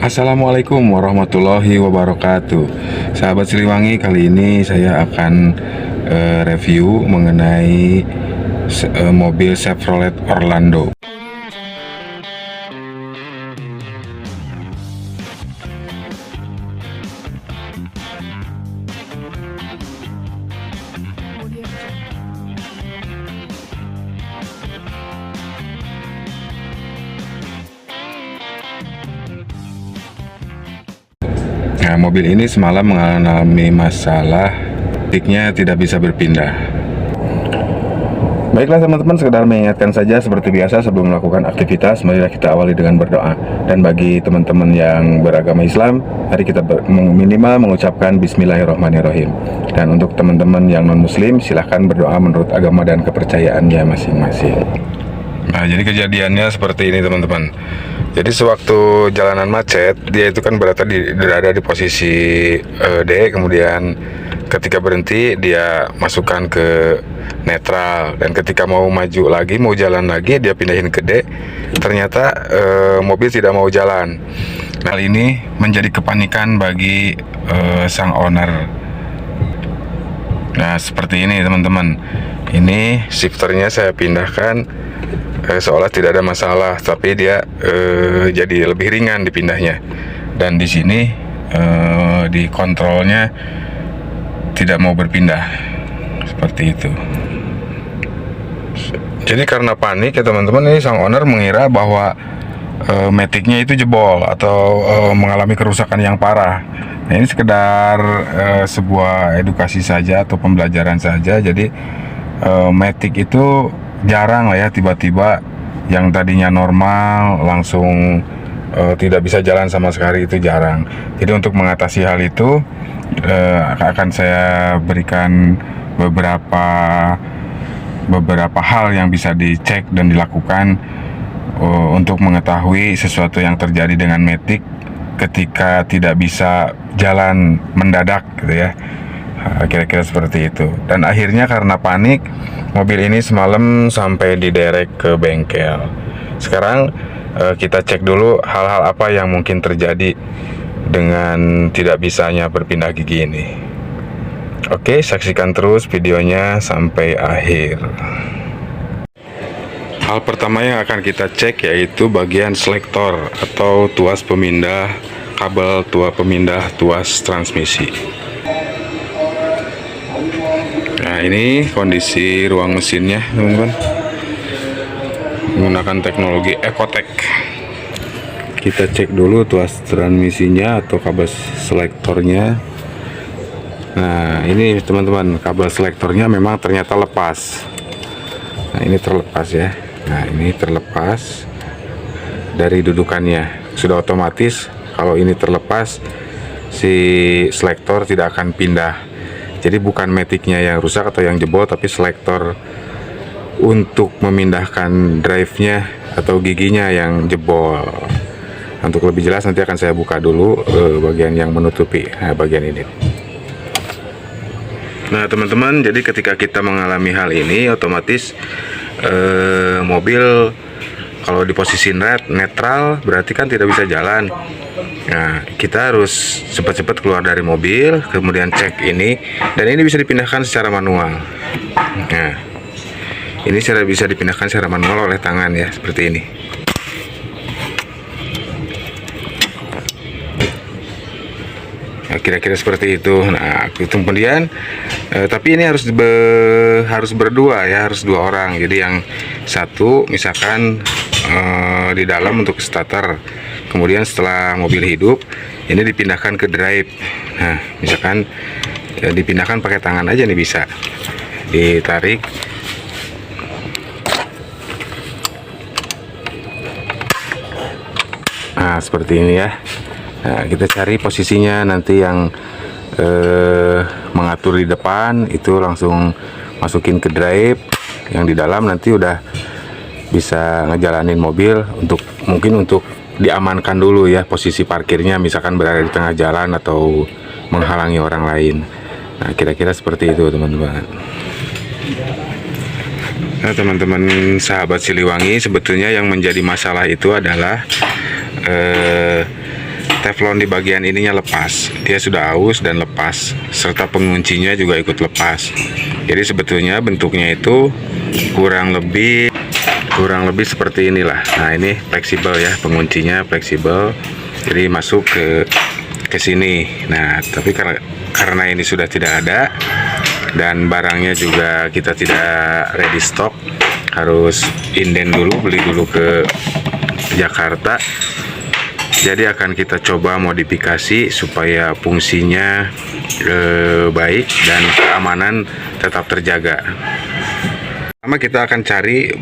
Assalamualaikum warahmatullahi wabarakatuh. Sahabat Siliwangi, kali ini saya akan review mengenai mobil Chevrolet Orlando. Nah, mobil ini semalam mengalami masalah, tiknya tidak bisa berpindah. Baiklah teman-teman, sekedar mengingatkan saja seperti biasa sebelum melakukan aktivitas, marilah kita awali dengan berdoa. Dan bagi teman-teman yang beragama Islam, mari kita minimal mengucapkan Bismillahirrahmanirrahim. Dan untuk teman-teman yang non-muslim, silahkan berdoa menurut agama dan kepercayaannya masing-masing. Nah, jadi kejadiannya seperti ini teman-teman. Jadi sewaktu jalanan macet, dia itu kan berada di posisi D, kemudian ketika berhenti dia masukkan ke netral, dan ketika mau maju lagi, mau jalan lagi, dia pindahin ke D. Ternyata mobil tidak mau jalan. Hal ini menjadi kepanikan bagi sang owner. Nah, seperti ini teman-teman. Ini shifternya saya pindahkan, seolah tidak ada masalah, tapi dia jadi lebih ringan dipindahnya. Dan di sini di kontrolnya tidak mau berpindah, seperti itu. Jadi karena panik ya teman-teman, ini sang owner mengira bahwa maticnya itu jebol atau mengalami kerusakan yang parah. Nah, ini sekedar sebuah edukasi saja atau pembelajaran saja. Jadi matic itu jarang lah ya, tiba-tiba yang tadinya normal langsung tidak bisa jalan sama sekali, itu jarang. Jadi untuk mengatasi hal itu akan saya berikan beberapa hal yang bisa dicek dan dilakukan untuk mengetahui sesuatu yang terjadi dengan matic ketika tidak bisa jalan mendadak gitu ya. Kira-kira seperti itu. Dan akhirnya karena panik, mobil ini semalam sampai diderek ke bengkel. Sekarang kita cek dulu hal-hal apa yang mungkin terjadi dengan tidak bisanya berpindah gigi ini. Oke, saksikan terus videonya sampai akhir. Hal pertama yang akan kita cek yaitu bagian selektor atau tuas pemindah kabel, pemindah tuas transmisi. Nah, ini kondisi ruang mesinnya teman-teman, menggunakan teknologi Ecotec. Kita cek dulu tuas transmisinya atau kabel selektornya. Nah, ini teman-teman, kabel selektornya memang ternyata lepas. Nah, ini terlepas ya. Nah, ini terlepas dari dudukannya. Sudah otomatis kalau ini terlepas, si selektor tidak akan pindah. Jadi bukan maticnya yang rusak atau yang jebol, tapi selektor untuk memindahkan drive-nya atau giginya yang jebol. Untuk lebih jelas nanti akan saya buka dulu bagian yang menutupi, bagian ini. Nah teman-teman, jadi ketika kita mengalami hal ini, otomatis mobil kalau di posisi netral berarti kan tidak bisa jalan. Nah, kita harus cepat-cepat keluar dari mobil, kemudian cek ini, dan ini bisa dipindahkan secara manual. Nah, ini bisa dipindahkan secara manual oleh tangan ya, seperti ini. Nah, kira-kira seperti itu. Nah, kemudian tapi ini harus berdua ya, harus dua orang. Jadi yang satu misalkan di dalam untuk starter, kemudian setelah mobil hidup ini dipindahkan ke drive. Nah, misalkan dipindahkan pakai tangan aja nih, bisa ditarik. Nah, seperti ini ya. Nah, kita cari posisinya nanti yang mengatur di depan itu langsung masukin ke drive, yang di dalam nanti udah bisa ngejalanin mobil. Mungkin untuk diamankan dulu ya posisi parkirnya, misalkan berada di tengah jalan atau menghalangi orang lain. Nah, kira-kira seperti itu teman-teman. Nah teman-teman sahabat Siliwangi, sebetulnya yang menjadi masalah itu adalah teflon di bagian ininya lepas, dia sudah aus dan lepas, serta penguncinya juga ikut lepas. Jadi sebetulnya bentuknya itu kurang lebih seperti inilah. Nah, ini fleksibel ya, penguncinya fleksibel, jadi masuk ke sini. Nah, tapi karena ini sudah tidak ada dan barangnya juga kita tidak ready stock, harus inden dulu, beli dulu ke Jakarta. Jadi akan kita coba modifikasi supaya fungsinya baik dan keamanan tetap terjaga. Pertama kita akan cari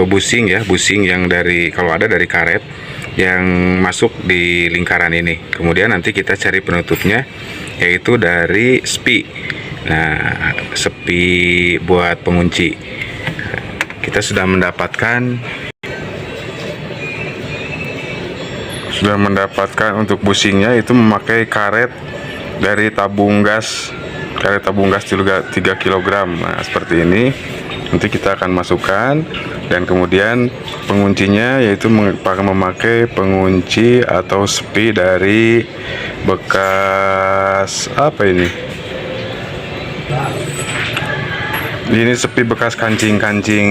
busing ya, busing yang kalau ada dari karet yang masuk di lingkaran ini. Kemudian nanti kita cari penutupnya, yaitu dari spi. Nah, spi buat pengunci. Kita sudah mendapatkan untuk busingnya itu memakai karet dari tabung gas 3 kg. Nah, seperti ini. Nanti kita akan masukkan, dan kemudian penguncinya yaitu memakai pengunci atau spi dari bekas apa ini? Ini spi bekas kancing-kancing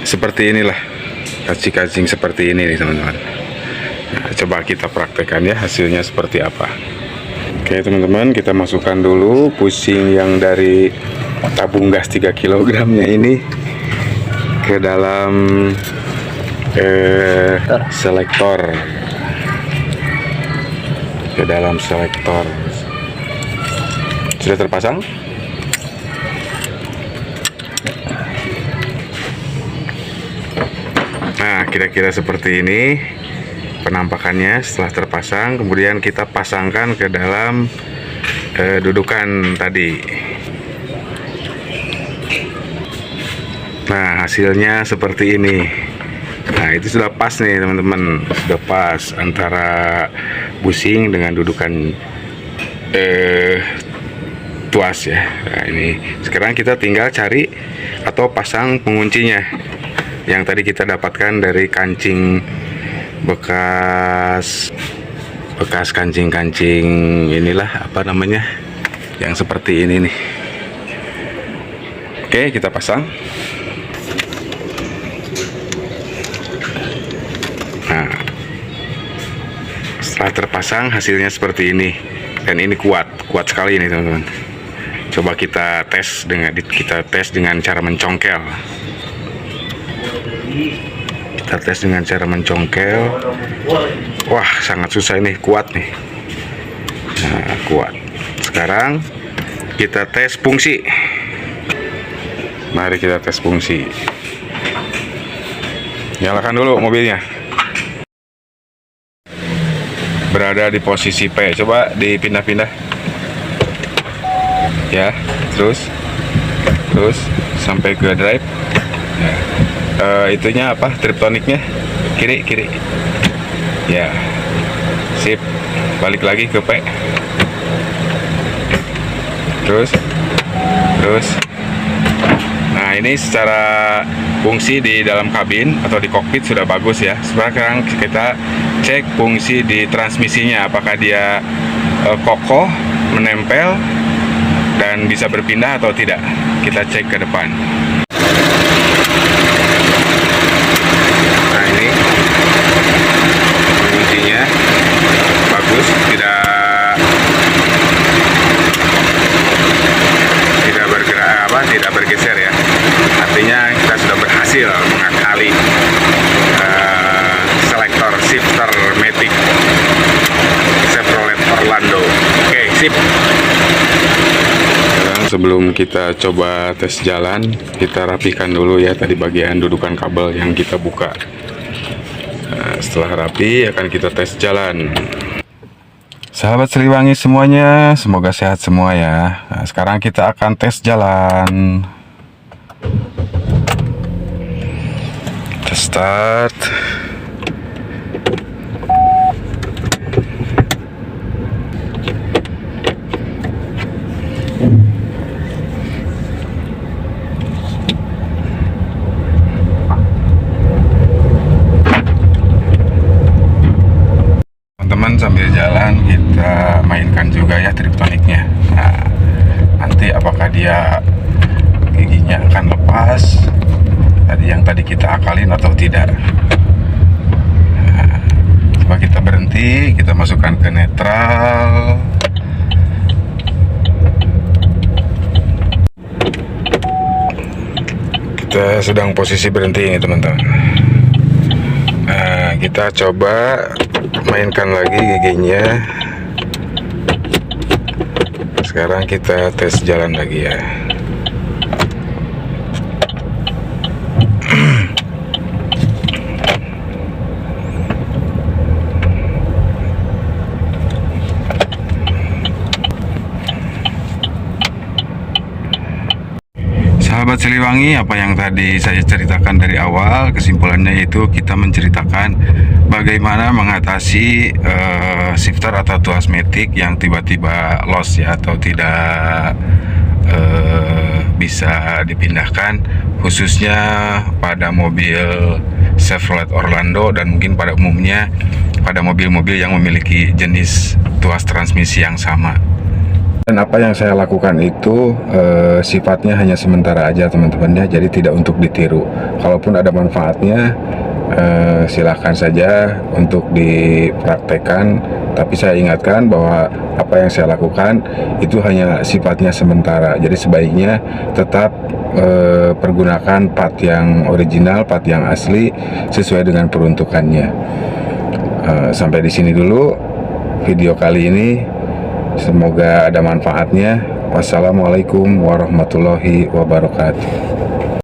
seperti inilah. Kancing-kancing seperti ini nih teman-teman. Nah, coba kita praktekkan ya hasilnya seperti apa. Oke teman-teman, kita masukkan dulu pusing yang dari tabung gas 3 kg nya ini ke dalam selektor. Sudah terpasang? Nah, kira-kira seperti ini penampakannya setelah terpasang. Kemudian kita pasangkan ke dalam dudukan tadi. Nah, hasilnya seperti ini. Nah, itu sudah pas nih teman-teman, sudah pas antara busing dengan dudukan tuas ya. Nah, ini sekarang kita tinggal cari atau pasang penguncinya yang tadi kita dapatkan dari kancing bekas kancing-kancing inilah, apa namanya, yang seperti ini nih. Oke, kita pasang. Nah, setelah terpasang hasilnya seperti ini, dan ini kuat sekali ini teman-teman. Coba kita tes dengan cara mencongkel. Wah, sangat susah ini, kuat nih. Nah, kuat. Sekarang kita tes fungsi. Mari kita tes fungsi. Nyalakan dulu mobilnya. Berada di posisi P. Coba dipindah-pindah. Ya, terus sampai ke drive. Ya. Itunya apa? Triptoniknya kiri. Ya, sip. Balik lagi ke P. Terus. Nah, ini secara fungsi di dalam kabin atau di kokpit sudah bagus ya. Sekarang kita cek fungsi di transmisinya, apakah dia kokoh, menempel, dan bisa berpindah atau tidak. Kita cek ke depan. Nah, ini fungsinya bagus, tidak bergerak, tidak bergeser ya. Artinya kita sudah berhasil mengakali selektor shifter Matic Chevrolet Orlando. Oke, sip. Sebelum kita coba tes jalan, kita rapikan dulu ya tadi bagian dudukan kabel yang kita buka. Nah, setelah rapi akan kita tes jalan. Sahabat Siliwangi semuanya, semoga sehat semua ya. Nah, sekarang kita akan tes jalan. Kita start. Kita sedang posisi berhenti ini teman-teman. Nah, kita coba mainkan lagi giginya. Sekarang kita tes jalan lagi ya. Sahabat Siliwangi, apa yang tadi saya ceritakan dari awal, kesimpulannya itu kita menceritakan bagaimana mengatasi shifter atau tuas matic yang tiba-tiba lost ya, atau tidak bisa dipindahkan, khususnya pada mobil Chevrolet Orlando dan mungkin pada umumnya pada mobil-mobil yang memiliki jenis tuas transmisi yang sama. Dan apa yang saya lakukan itu sifatnya hanya sementara aja teman-teman ya, jadi tidak untuk ditiru. Kalaupun ada manfaatnya, silahkan saja untuk dipraktekkan. Tapi saya ingatkan bahwa apa yang saya lakukan itu hanya sifatnya sementara. Jadi sebaiknya tetap pergunakan part yang original, part yang asli sesuai dengan peruntukannya. Sampai di sini dulu video kali ini. Semoga ada manfaatnya. Wassalamualaikum warahmatullahi wabarakatuh.